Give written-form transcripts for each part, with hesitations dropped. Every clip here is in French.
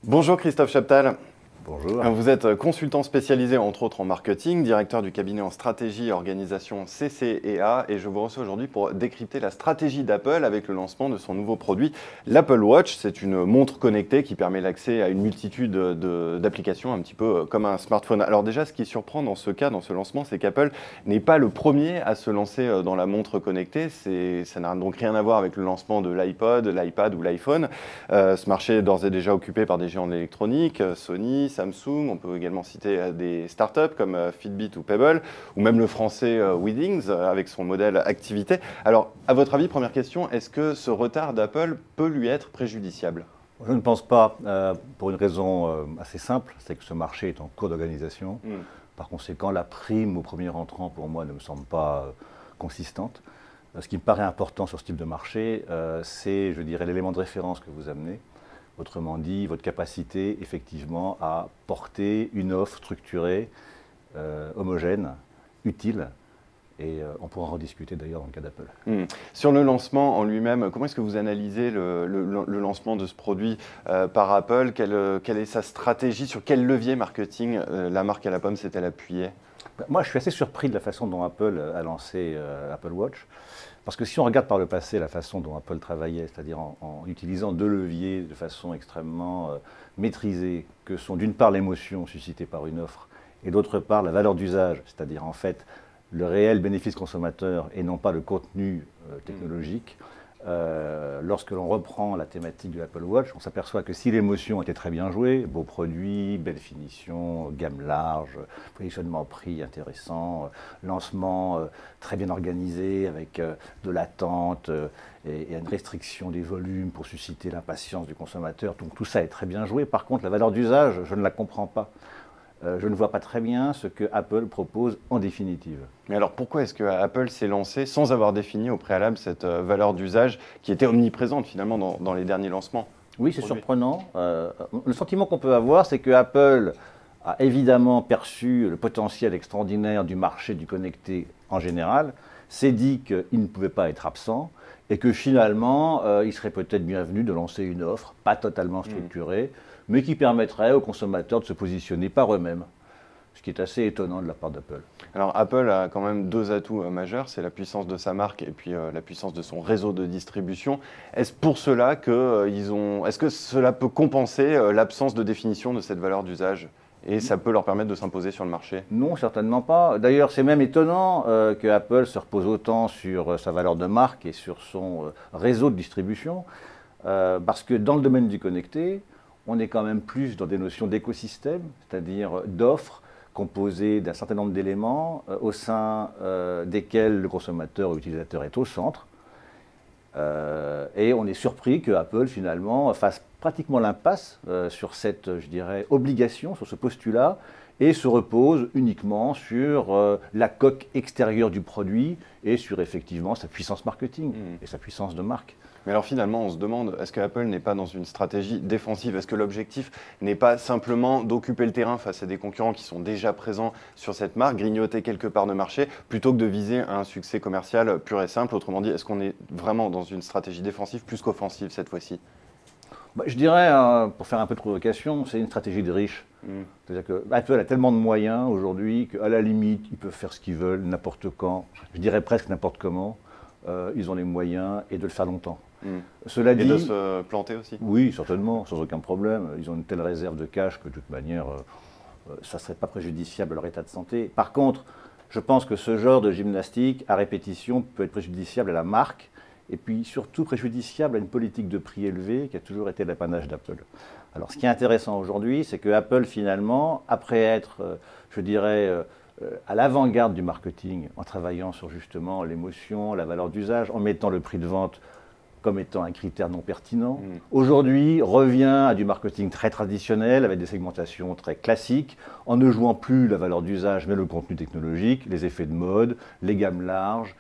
Bonjour Christophe Chaptal. Bonjour. Vous êtes consultant spécialisé entre autres en marketing, directeur du cabinet en stratégie et organisation CCEA et je vous reçois aujourd'hui pour décrypter la stratégie d'Apple avec le lancement de son nouveau produit, l'Apple Watch. C'est une montre connectée qui permet l'accès à une multitude d'applications un petit peu comme un smartphone. Alors déjà, ce qui surprend dans ce cas, dans ce lancement, c'est qu'Apple n'est pas le premier à se lancer dans la montre connectée. Ça n'a donc rien à voir avec le lancement de l'iPod, l'iPad ou l'iPhone. Ce marché est d'ores et déjà occupé par des géants de l'électronique, Sony, Samsung, on peut également citer des startups comme Fitbit ou Pebble, ou même le français Weddings avec son modèle activité. Alors, à votre avis, première question, est-ce que ce retard d'Apple peut lui être préjudiciable? Je ne pense pas, pour une raison assez simple, c'est que ce marché est en cours d'organisation. Par conséquent, la prime au premier entrant, pour moi, ne me semble pas consistante. Ce qui me paraît important sur ce type de marché, c'est, je dirais, l'élément de référence que vous amenez. Autrement dit, votre capacité, effectivement, à porter une offre structurée, homogène, utile. Et on pourra en rediscuter d'ailleurs dans le cas d'Apple. Sur le lancement en lui-même, comment est-ce que vous analysez le lancement de ce produit par Apple? Quelle est sa stratégie? Sur quel levier marketing la marque à la pomme s'est-elle appuyée? Moi, je suis assez surpris de la façon dont Apple a lancé Apple Watch. Parce que si on regarde par le passé la façon dont Apple travaillait, c'est-à-dire en utilisant deux leviers de façon extrêmement maîtrisée, que sont d'une part l'émotion suscitée par une offre et d'autre part la valeur d'usage, c'est-à-dire en fait le réel bénéfice consommateur et non pas le contenu technologique, lorsque l'on reprend la thématique de l'Apple Watch, on s'aperçoit que si l'émotion était très bien jouée, beaux produits, belle finition, gamme large, positionnement prix intéressant, lancement très bien organisé avec de l'attente et une restriction des volumes pour susciter l'impatience du consommateur, donc tout ça est très bien joué. Par contre, la valeur d'usage, je ne la comprends pas. Je ne vois pas très bien ce que Apple propose en définitive. Mais alors pourquoi est-ce que Apple s'est lancé sans avoir défini au préalable cette valeur d'usage qui était omniprésente finalement dans les derniers lancements? Oui, c'est surprenant. Le sentiment qu'on peut avoir, c'est que Apple a évidemment perçu le potentiel extraordinaire du marché du connecté en général, s'est dit qu'il ne pouvait pas être absent et que finalement, il serait peut-être bienvenu de lancer une offre, pas totalement structurée, mais qui permettrait aux consommateurs de se positionner par eux-mêmes. Ce qui est assez étonnant de la part d'Apple. Alors Apple a quand même deux atouts majeurs, c'est la puissance de sa marque et puis la puissance de son réseau de distribution. Est-ce pour cela que est-ce que cela peut compenser l'absence de définition de cette valeur d'usage et ça peut leur permettre de s'imposer sur le marché? Non, certainement pas. D'ailleurs, c'est même étonnant que Apple se repose autant sur sa valeur de marque et sur son réseau de distribution, parce que dans le domaine du connecté, on est quand même plus dans des notions d'écosystème, c'est-à-dire d'offres composées d'un certain nombre d'éléments au sein desquels le consommateur ou l'utilisateur est au centre. Et on est surpris que Apple finalement fasse pratiquement l'impasse sur cette, je dirais, obligation, sur ce postulat, et se repose uniquement sur la coque extérieure du produit et sur effectivement sa puissance marketing et sa puissance de marque. Mais alors finalement, on se demande, est-ce que Apple n'est pas dans une stratégie défensive? Est-ce que l'objectif n'est pas simplement d'occuper le terrain face à des concurrents qui sont déjà présents sur cette marque, grignoter quelques parts de marché, plutôt que de viser un succès commercial pur et simple? Autrement dit, est-ce qu'on est vraiment dans une stratégie défensive plus qu'offensive cette fois-ci? Je dirais, pour faire un peu de provocation, c'est une stratégie de riche. C'est-à-dire que Apple a tellement de moyens aujourd'hui qu'à la limite, ils peuvent faire ce qu'ils veulent, n'importe quand, je dirais presque n'importe comment. Ils ont les moyens et de le faire longtemps. Cela dit, et de se planter aussi? Oui, certainement, sans aucun problème. Ils ont une telle réserve de cash que de toute manière, ça ne serait pas préjudiciable à leur état de santé. Par contre, je pense que ce genre de gymnastique à répétition peut être préjudiciable à la marque et puis surtout préjudiciable à une politique de prix élevée qui a toujours été l'apanage d'Apple. Alors ce qui est intéressant aujourd'hui, c'est que Apple finalement, après être, je dirais, à l'avant-garde du marketing, en travaillant sur justement l'émotion, la valeur d'usage, en mettant le prix de vente comme étant un critère non pertinent, aujourd'hui revient à du marketing très traditionnel, avec des segmentations très classiques, en ne jouant plus la valeur d'usage, mais le contenu technologique, les effets de mode, les gammes larges,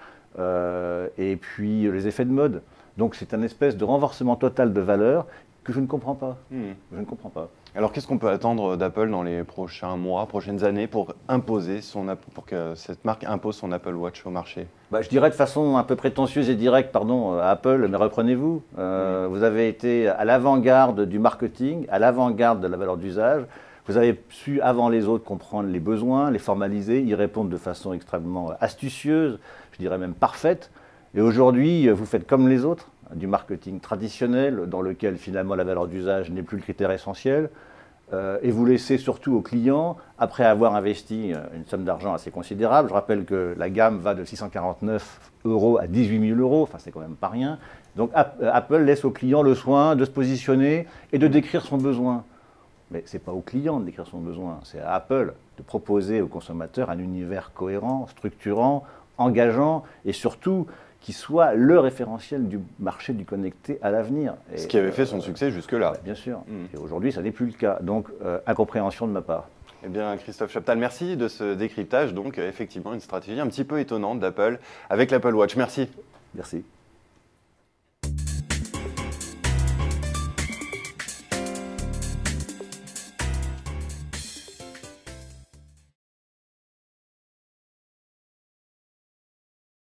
et puis les effets de mode. Donc c'est un espèce de renversement total de valeur que je ne comprends pas. Je ne comprends pas. Alors qu'est-ce qu'on peut attendre d'Apple dans les prochains mois, prochaines années pour pour que cette marque impose son Apple Watch au marché? Bah, je dirais de façon un peu prétentieuse et directe, pardon, à Apple, mais reprenez-vous. Vous avez été à l'avant-garde du marketing, à l'avant-garde de la valeur d'usage. Vous avez su, avant les autres, comprendre les besoins, les formaliser, y répondre de façon extrêmement astucieuse, je dirais même parfaite. Et aujourd'hui, vous faites comme les autres, du marketing traditionnel, dans lequel finalement la valeur d'usage n'est plus le critère essentiel. Et vous laissez surtout aux clients, après avoir investi une somme d'argent assez considérable, je rappelle que la gamme va de 649 € à 18 000 €, enfin c'est quand même pas rien. Donc Apple laisse au client le soin de se positionner et de décrire son besoin. Mais ce n'est pas au client de décrire son besoin, c'est à Apple de proposer au consommateur un univers cohérent, structurant, engageant et surtout qui soit le référentiel du marché du connecté à l'avenir. Ce qui avait fait son succès jusque-là. Bien sûr. Et aujourd'hui, ça n'est plus le cas. Donc, incompréhension de ma part. Eh bien, Christophe Chaptal, merci de ce décryptage. Donc, effectivement, une stratégie un petit peu étonnante d'Apple avec l'Apple Watch. Merci. Merci.